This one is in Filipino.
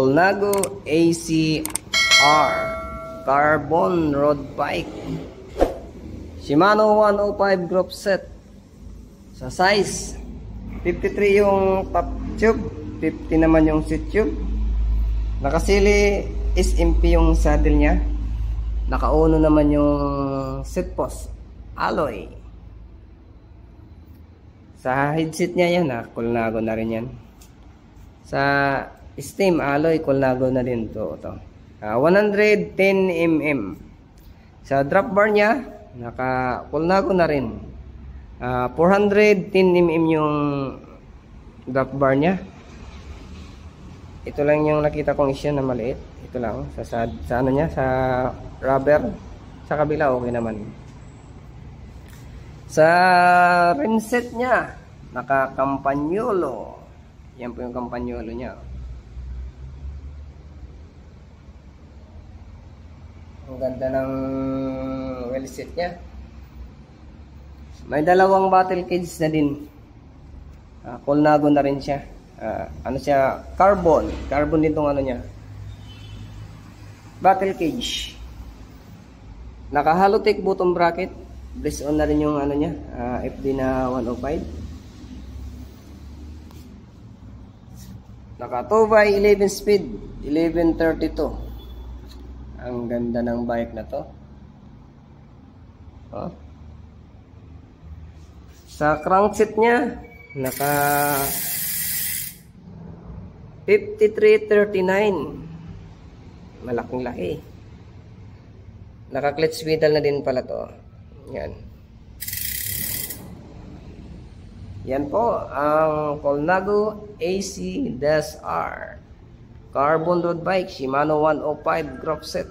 Colnago ACR Carbon Road Bike. Shimano 105 group set. Sa size 53 yung top tube, 50 naman yung seat tube. Nakasili SMP yung saddle niya. Nakauno naman yung seat post alloy. Sa headset niya yan, Colnago na rin yan. Sa steam alloy, Colnago na din to. 110 mm. Sa drop bar niya, naka Colnago na rin. 410 mm yung drop bar niya. Ito lang yung nakita kong isya na maliit. Ito lang sa ano niya, sa rubber. Sa kabila okay naman. Sa rim set niya, naka Campagnolo. Yan po yung Campagnolo niya. Ang ganda ng wheel set niya. May dalawang battle cage na din. Colnago na rin siya. Ano siya? Carbon. Carbon din tong ano niya. Battle cage. Naka Halotech bottom bracket. Brace on na rin yung ano niya. FD na 105. Naka 2x11 speed. 1132. Ang ganda ng bike na to. Sa crankset niya, naka 5339. Malaking laki. Naka clutch pedal na din pala to. Yan. Yan po ang Colnago AC-R Carbon Road Bike Shimano 105 group set.